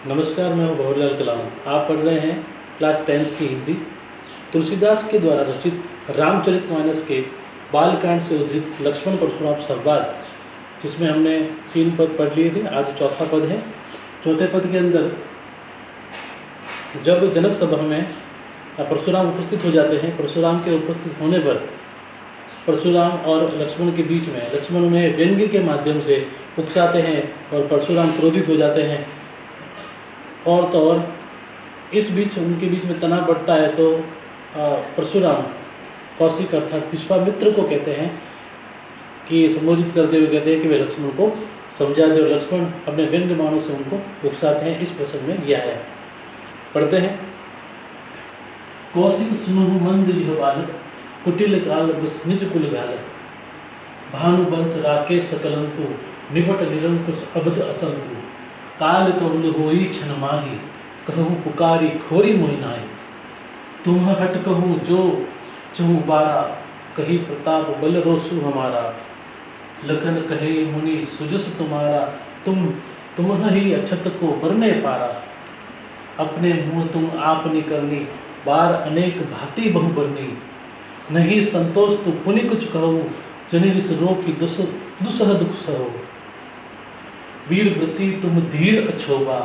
नमस्कार, मैं हूँ भंवरलाल कलाम। आप पढ़ रहे हैं क्लास 10th की हिंदी। तुलसीदास के द्वारा रचित रामचरितमानस के बालकांड से उद्धृत लक्ष्मण परशुराम संवाद, जिसमें हमने 3 पद पढ़ लिए थे। आज चौथा पद है। चौथे पद के अंदर जब जनक सभा में परशुराम उपस्थित हो जाते हैं, परशुराम के उपस्थित होने पर परशुराम और लक्ष्मण के बीच में लक्ष्मण उन्हें व्यंग्य के माध्यम से उकसाते हैं और परशुराम क्रोधित हो जाते हैं। और तो और इस बीच उनके बीच में तनाव बढ़ता है तो परशुराम कौशिक अर्थात विश्वामित्र को कहते हैं कि संबोधित करते हुए कहते हैं कि वे लक्ष्मण को समझा दे, और लक्ष्मण अपने व्यंग्य बाणों से उनको उकसाते हैं। इस प्रसंग में यह है। पढ़ते हैं। कौशिक सुनहु मंद यह बालक, कुटिल काल बस निज कुल घालक। भानुवंश राकेश सकलंकु, निपट निरंकुश अबध असंकु। काल कवल होई छन माही, कहूँ पुकारी खोरी मोहि नाहि। तुम हट कहूँ जो चहु बारा, कही प्रताप बल रोसु हमारा। लखन कहे मुनि सुजस तुम्हारा, तुम ही अछत को बरने पारा। अपने मुँह तुम आपनी करनी, बार अनेक भांति बहु बरनी। नहीं संतोष तु पुनि कुछ कहूँ, जनिस रोकी दुसह दुख सहो। वीर व्रती तुम धीर अछोबा,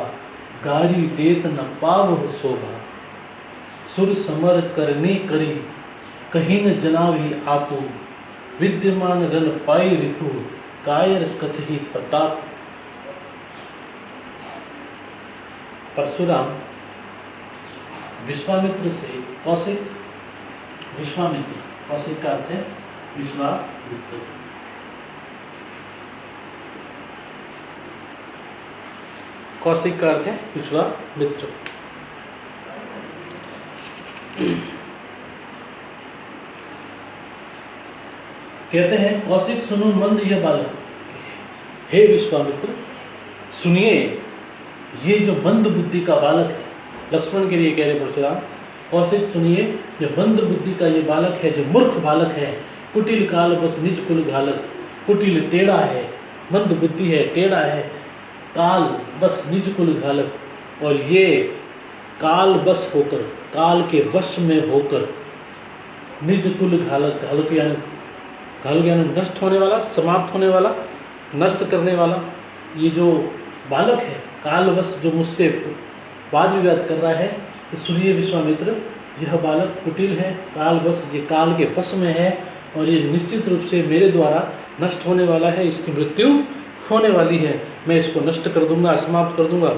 गारी देत न पावह शोभा। सुर समर करनी करी, कहीं न जनावी आपू। विद्यमान रन पाई रिपु, कायर कथहि प्रताप। परशुराम विश्वामित्र से कौशिक, विश्वामित्र कौशिक का अर्थ है विश्वामित्र। कौशिक का अर्थ है विश्वामित्र। कहते हैं कौशिक सुनो मंद यह बालक, हे विश्वामित्र सुनिए ये जो मंद बुद्धि का बालक है। लक्ष्मण के लिए कह रहे परशुराम, कौशिक सुनिए जो मंद बुद्धि का ये बालक है, जो मूर्ख बालक है। कुटिल काल बस निज कुल घालक। कुटिल टेढ़ा है, मंद बुद्धि है, टेढ़ा है। काल बस निज कुल घालक, और ये काल बस होकर, काल के वश में होकर निज कुल घालक, घालक यानी नष्ट होने वाला, समाप्त होने वाला, नष्ट करने वाला ये जो बालक है, कालवश जो मुझसे वाद विवाद कर रहा है, तो सुनिए विश्वामित्र, यह बालक कुटिल है, कालवश, ये काल के वश में है, और ये निश्चित रूप से मेरे द्वारा नष्ट होने वाला है। इसकी मृत्यु होने वाली है। मैं इसको नष्ट कर दूंगा, समाप्त कर दूंगा।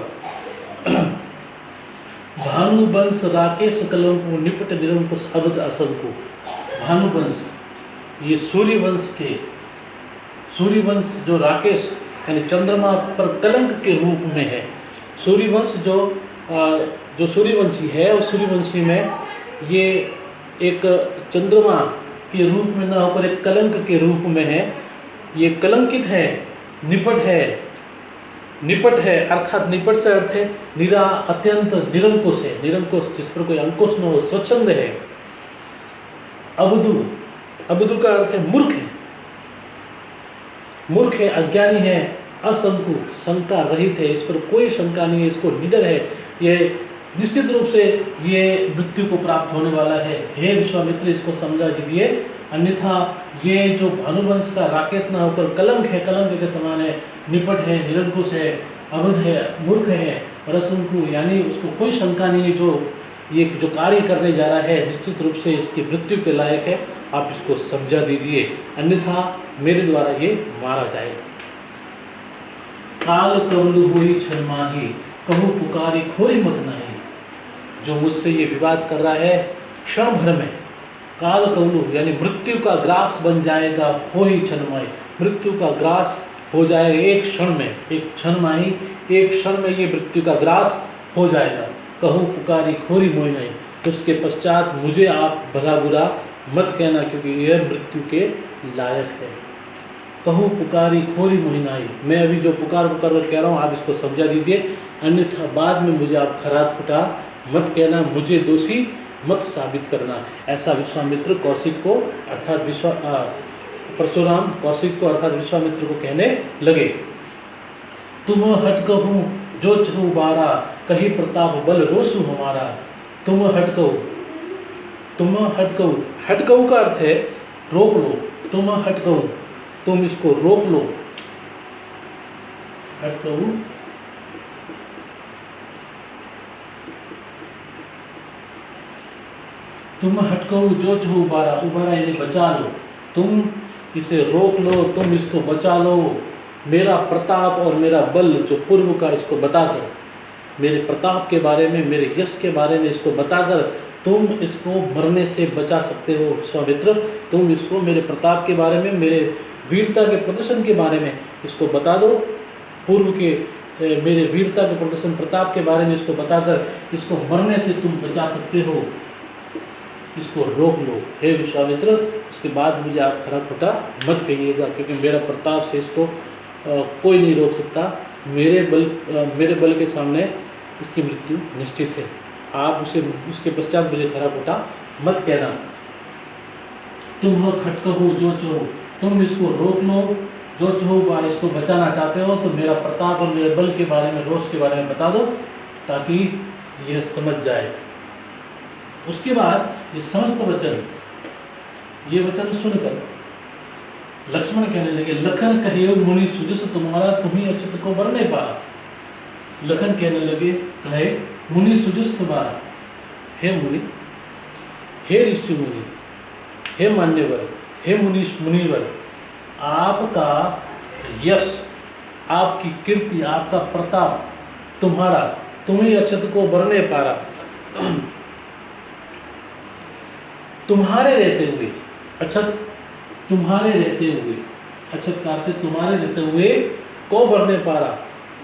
भानुवंश राकेश कलंकु, निपट निरंकुश अबध असंकु। भानुवंश ये सूर्यवंश जो राकेश यानी चंद्रमा पर कलंक के रूप में है। सूर्यवंश जो सूर्यवंशी है, उस सूर्यवंशी में ये एक चंद्रमा के रूप में न होकर एक कलंक के रूप में है। ये कलंकित है, निपट है अर्थात निपट से अर्थ है अत्यंत निरंकुश है। निरंकुश जिस पर कोई अंकुश न हो, स्वच्छंद है। अबधु का अर्थ है मूर्ख है, अज्ञानी है। असंकु शंका रहित है, इस पर कोई शंका नहीं है, इसको निडर है। ये निश्चित रूप से ये मृत्यु को प्राप्त होने वाला है। हे विश्वामित्र इसको समझा दीजिए, अन्यथा ये जो भानुवंश का राकेश न होकर कलंक है, कलंक के समान है, निपट है, निरंकुश है, अबध है, मूर्ख है, और असंकु यानी उसको कोई शंका नहीं है। ये जो कार्य करने जा रहा है निश्चित रूप से इसकी मृत्यु के लायक है। आप इसको समझा दीजिए, अन्यथा मेरे द्वारा ये मारा जाएगा। काल कवल होई छन माही, कहूँ पुकारी खोरी मत नाही। जो मुझसे ये विवाद कर रहा है क्षण भर में, काल कवलु यानी मृत्यु का ग्रास बन जाएगा। होई छन माही, मृत्यु का ग्रास हो जाएगा एक क्षण में। एक क्षण माही, एक क्षण में ये मृत्यु का ग्रास हो जाएगा। कहूँ पुकारी खोरी मोहि नहीं, उसके पश्चात मुझे आप भला बुरा मत कहना, क्योंकि यह मृत्यु के लायक है। कहूँ पुकारी खोरी मोहि नाहि, मैं अभी जो पुकार कर कह रहा हूँ आप इसको समझा दीजिए, अन्यथा बाद में मुझे आप खराब फुटा मत कहना, मुझे दोषी मत साबित करना। ऐसा विश्वामित्र कौशिक को अर्थात परशुराम कौशिक को अर्थात विश्वामित्र को कहने लगे। तुम हट कहूँ जो चहु बारा, कही प्रताप बल रोसु हमारा, तुम हटकऊ, तुम हटकऊ। हटकऊ का अर्थ है रोक लो, तुम हटकऊ, तुम इसको रोक लो। हटकऊ तुम हटकऊ जो चहु उबारा, उबारा यानी बचा लो, तुम इसे रोक लो, तुम इसको बचा लो। मेरा प्रताप और मेरा बल जो पूर्व का, इसको बताकर, मेरे प्रताप के बारे में, मेरे यश के बारे में इसको बताकर तुम इसको मरने से बचा सकते हो सौमित्र। तुम इसको मेरे प्रताप के बारे में, मेरे वीरता के प्रदर्शन के बारे में इसको बता दो। पूर्व के मेरे वीरता के प्रदर्शन, प्रताप के बारे में इसको बताकर इसको मरने से तुम बचा सकते हो, इसको रोक लो हे विश्वामित्र। उसके बाद मुझे आप खरा खोटा मत कहिएगा, क्योंकि मेरा प्रताप से इसको कोई नहीं रोक सकता। मेरे बल के सामने इसकी मृत्यु निश्चित है। आप उसे, उसके पश्चात मुझे खरा खोटा मत कहना। तुम खटकहो जो चहो, तुम इसको रोक लो, जो चहो बार इसको बचाना चाहते हो तो मेरा प्रताप और मेरे बल के बारे में, रोष के बारे में बता दो, ताकि यह समझ जाए। उसके बाद ये समस्त वचन, ये वचन सुनकर लक्ष्मण कहने लगे, लखन कहियो मुनि सुजस तुम्हारा, तुम्ही अच्युत को बर नहीं पारा। लखन कहने लगे, कहे मुनि सुजस तुम्हारा, हे मुनि, हे ऋषि मुनि, हे मान्यवर, हे मुनिवर, आपका यश, आपकी कीर्ति, आपका प्रताप तुम्हारा, तुम्ही अच्युत को बर नहीं पारा। तुम्हारे रहते हुए, अच्छा तुम्हारे रहते हुए, अच्छा कार्य तुम्हारे रहते हुए को भरने पारा,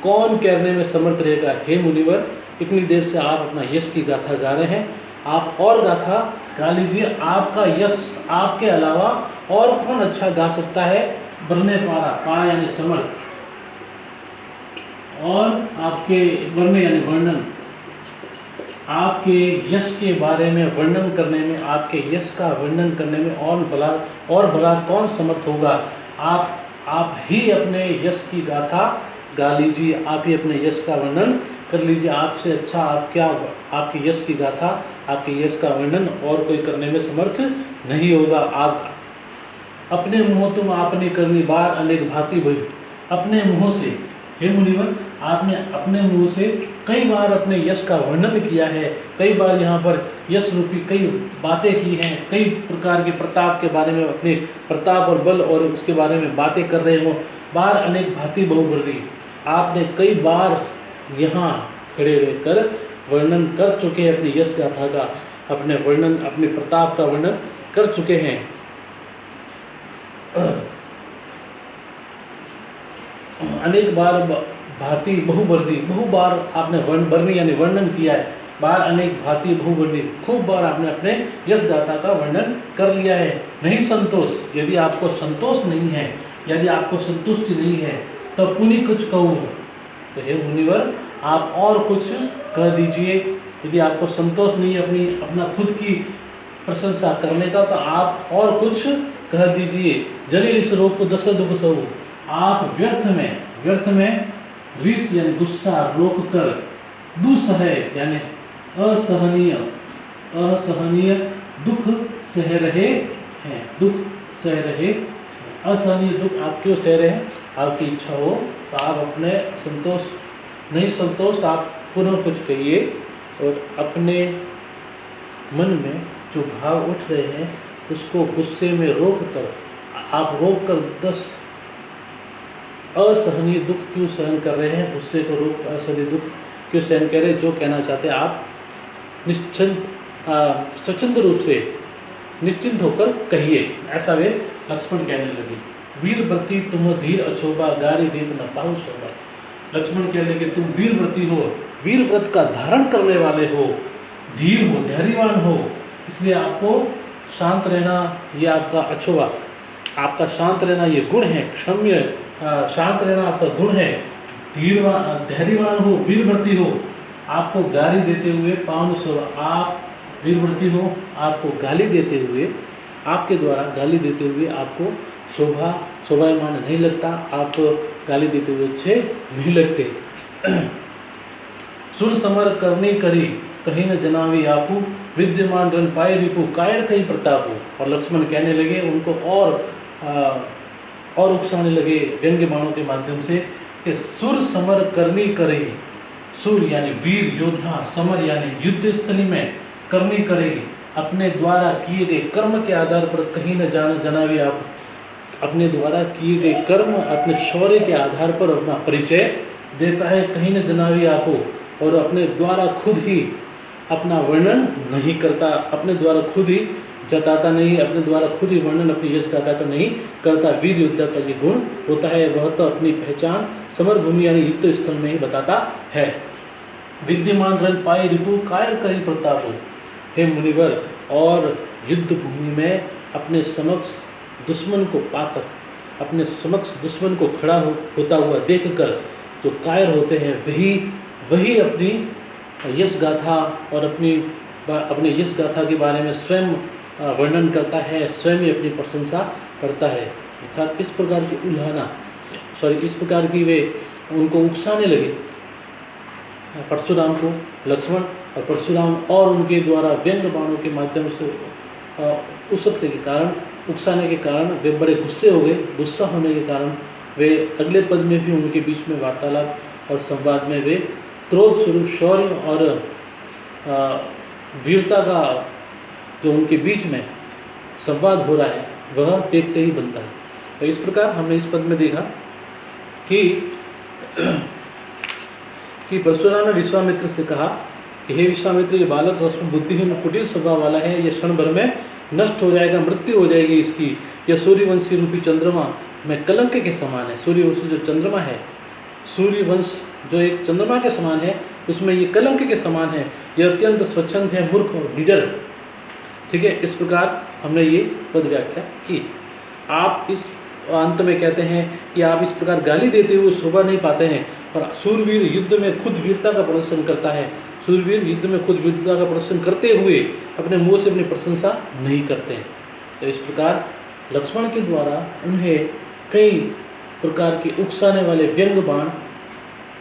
कौन करने में समर्थ रहेगा। हे मुनिवर, इतनी देर से आप अपना यश की गाथा गा रहे हैं, आप और गाथा गा लीजिए। आपका यश, आपके अलावा और कौन अच्छा गा सकता है। बरने पारा, पारा यानी समर्थ, और आपके वर्णन यानी वर्णन, आपके यश के बारे में वर्णन करने में, आपके यश का वर्णन करने में और भला कौन समर्थ होगा। आप ही अपने यश की गाथा गा लीजिए, आप ही अपने यश का वर्णन कर लीजिए। आपसे अच्छा आप क्या, आपके यश की गाथा, आपके यश का वर्णन और कोई करने में समर्थ नहीं होगा। आप अपने मुँह तुम आपने करनी बार अनेक भांति भई। अपने मुँह से, हे मुनिवर, आपने अपने मुंह से कई बार अपने यश का वर्णन किया है, कई बार यहाँ पर यश रूपी कई बातें की हैं, कई प्रकार के प्रताप के बारे में, अपने प्रताप और बल और उसके बारे में बातें कर रहे हो। बार अनेक भांति बहुवर्णी, आपने कई बार यहाँ खड़े रहकर वर्णन कर चुके हैं अपनी यश गाथा का, अपने वर्णन, अपने प्रताप का वर्णन कर चुके हैं। अनेक बार भांति बहुवर्णी, बहु बार आपने वर्णन यानी वर्णन किया है। बार अनेक भांति बहुवर्णी, खूब बार आपने अपने यश गाथा का वर्णन कर लिया है। नहीं संतोष, यदि आपको संतोष नहीं है, यदि आपको संतुष्टि नहीं है, तो पुनि कुछ कहूँ, तो हे मुनिवर आप और कुछ कह दीजिए। यदि आपको संतोष नहीं है अपना खुद की प्रशंसा करने का, तो आप और कुछ कह दीजिए। जलिल इस रोग को दस दुख सहु, आप व्यर्थ में ऋष यानी गुस्सा रोक कर, दुसह यानी असहनीय दुख सह रहे हैं, दुख सह रहे। असहनीय दुख आप क्यों सह रहे हैं। आपकी इच्छा हो तो आप अपने संतोष तो आप पुनः कुछ कहिए, और अपने मन में जो भाव उठ रहे हैं उसको गुस्से में रोक कर, आप रोक कर 10 असहनीय दुख क्यों सहन कर रहे हैं, गुस्से को रोक असहनीय दुख क्यों सहन कर रहे हैं। जो कहना चाहते हैं आप स्वच्छंद रूप से निश्चिंत होकर कहिए। ऐसा वे लक्ष्मण कहने लगे। वीर व्रती तुम धीर अछोबा, गारी देत न पाहु शोभा। लक्ष्मण कहने लगे तुम वीर व्रती हो, वीर व्रत का धारण करने वाले हो, धीर हो, धैर्यवान हो, इसलिए आपको शांत रहना ये आपका अछोबा, आपका शांत रहना ये गुण है। क्षम्य शांत रहना आपका गुण है। धैर्यवान हो, वीरव्रती हो, आपको गाली देते हुए पावन शोभा, आप वीरव्रती हो, आपको गाली देते हुए, आपके द्वारा गाली देते हुए आपको शोभायमान नहीं लगता, आप गाली देते हुए अच्छे नहीं लगते। सुर समर करनी करी कहीं न जनावी आपू, विद्यमान रन पाए रिपु कायर कहीं प्रतापू। और लक्ष्मण कहने लगे उनको और उकसाने लगे व्यंग्य बाणों के माध्यम से कि सुर समर करनी करेगी, सुर यानी वीर योद्धा, समर यानी युद्ध स्थली में करनी करेगी, अपने द्वारा किए गए कर्म के आधार पर कहीं न जनावी आप, अपने द्वारा किए गए कर्म अपने शौर्य के आधार पर अपना परिचय देता है, कहीं न जनावी आपो, और अपने द्वारा खुद ही अपना वर्णन नहीं करता, अपने द्वारा खुद ही जताता नहीं, अपने द्वारा खुद ही वर्णन अपनी यश गाथा का नहीं करता। वीर योद्धा का ये गुण होता है, वह तो अपनी पहचान समर भूमि यानी युद्ध स्थल में ही बताता है। विद्यमान रन पाए रिपु कायर कहीं प्रताप हो, हे मुनिवर, और युद्ध भूमि में अपने समक्ष दुश्मन को पाकर, अपने समक्ष दुश्मन को खड़ा होता हुआ देखकर जो कायर होते हैं वही अपनी यश गाथा और अपने यश गाथा के बारे में स्वयं वर्णन करता है, स्वयं ही अपनी प्रशंसा करता है। अर्थात इस प्रकार की इस प्रकार की वे उनको उकसाने लगे परशुराम को लक्ष्मण, और परशुराम और उनके द्वारा व्यंग्य बाणों के माध्यम से उसकते के कारण, उकसाने के कारण वे बड़े गुस्से हो गए। गुस्सा होने के कारण वे अगले पद में भी उनके बीच में वार्तालाप और संवाद में वे क्रोध स्वरूप शौर्य और वीरता का जो उनके बीच में संवाद हो रहा है वह देखते ही बनता है। तो इस प्रकार हमने इस पद में देखा कि परशुराम ने विश्वामित्र से कहा कि हे विश्वामित्र, ये बालक बुद्धिहीन कुटिल स्वभाव वाला है, ये क्षण भर में नष्ट हो जाएगा, मृत्यु हो जाएगी इसकी। यह सूर्यवंशी रूपी चंद्रमा में कलंक के समान है। सूर्यवंशी जो चंद्रमा है, सूर्यवंश जो एक चंद्रमा के समान है, उसमें ये कलंक के समान है। यह अत्यंत स्वच्छंद है, मूर्ख और निडर। ठीक है, इस प्रकार हमने ये पद व्याख्या की। आप इस अंत में कहते हैं कि आप इस प्रकार गाली देते हुए शोभा नहीं पाते हैं, और सूरवीर युद्ध में खुद वीरता का प्रदर्शन करता है। सूरवीर युद्ध में खुद वीरता का प्रदर्शन करते हुए अपने मुंह से अपनी प्रशंसा नहीं करते हैं। तो इस प्रकार लक्ष्मण के द्वारा उन्हें कई प्रकार के उकसाने वाले व्यंग्य बाण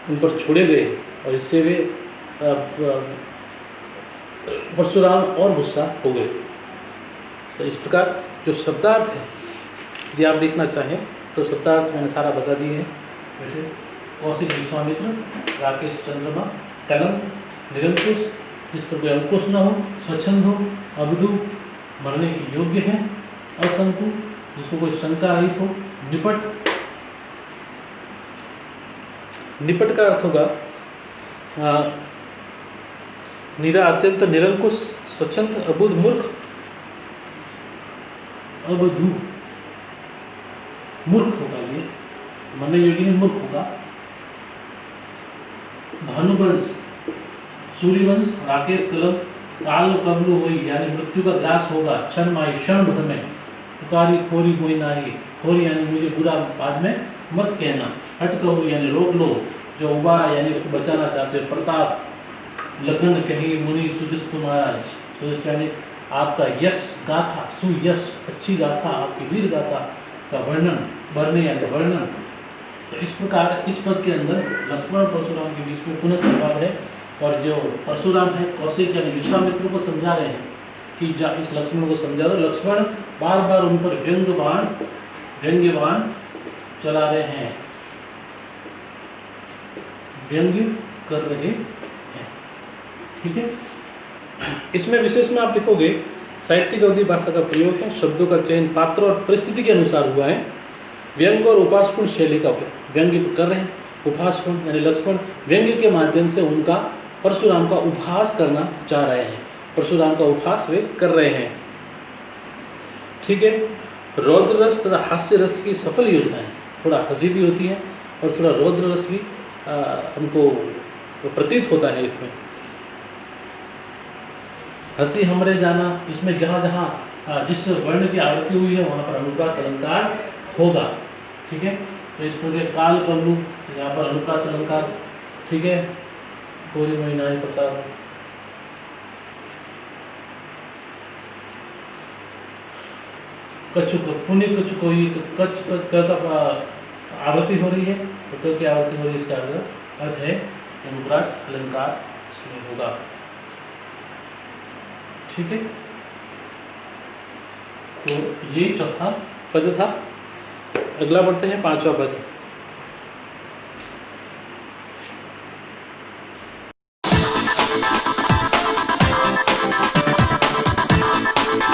उन पर छोड़े गए, और इससे वे परशुराम और गुस्सा हो गए। तो इस प्रकार जो शब्दार्थ है, यदि आप देखना चाहें तो शब्दार्थ मैंने सारा बता दिए हैं। जैसे कौशिक विश्वामित्र, राकेश चंद्रमा, कलंक, निरंकुश, जिस पर कोई अंकुश न हो, स्वच्छंद हो, अवधु, मरने की योग्य है, असंकु, जिसको कोई शंका रहित हो, निपट। निपट का अर्थ होगा अत्यंत निरंकुश, स्वच्छंद, अबुध, मूर्ख, अवधु, मूर्ख होगा, ये मरने योग्य नहीं, मूर्ख होगा। भानुवंश, सूर्यवंश, राकेश, कलंक, काल कबलू हुई यानी मृत्यु का ग्रास होगा, क्षण माई, क्षण भर में, पुकारी खोरी कोई नाही, खोरी यानी मुझे बुरा बाद में मत कहना, हट कहो यानी रोक लो, जो उबारा यानी उसको बचाना चाहते हो, प्रताप, लखन कही मुनि सुजस महाराज, सुजस यानी आपका यश गाथा, सुयश अच्छी गाथा, आपकी वीर गाथा का वर्णन, वर्णन यानी वर्णन। तो इस प्रकार इस पद के अंदर लक्ष्मण और परशुराम के बीच में पुनः संवाद है, और जो परशुराम है कौशिक यानी विश्वामित्र को समझा रहे हैं कि इस लक्ष्मण को समझा दो। लक्ष्मण बार बार उन पर व्यंग्य बाण चला रहे हैं, व्यंग्य कर रहे हैं। ठीक है, इसमें विशेष में आप लिखोगे साहित्यिक अवधि भाषा का प्रयोग है, शब्दों का चयन पात्र और परिस्थिति के अनुसार हुआ है। व्यंग्य और उपासपूर्ण शैली का व्यंग्य तो कर रहे हैं, उपहासपूर्ण यानी लक्ष्मण व्यंग्य के माध्यम से उनका परशुराम का उपहास करना चाह रहे हैं, परशुराम का उपहास वे कर रहे हैं। ठीक है, रौद्र रस तथा हास्य रस की सफल योजना है, थोड़ा हंसी भी होती है और थोड़ा रौद्र रस भी हमको प्रतीत होता है। इसमें हंसी हमरे जाना, इसमें जहाँ जहाँ जिस वर्ण की आवृत्ति हुई है वहाँ पर अनुप्रास अलंकार होगा। ठीक है, तो इस पूरे काल कल्लू यहाँ पर अनुप्रास अलंकार। ठीक है, कोरी महीना प्रताप, कछु पुण्य कछु कोई कच का आवृत्ति हो रही है, तो की आवृत्ति हो रही है, इसका अर्थ है अनुप्रास अलंकार इसमें होगा। ठीक है, तो ये चौथा पद था। अगला बढ़ते हैं पांचवा पद।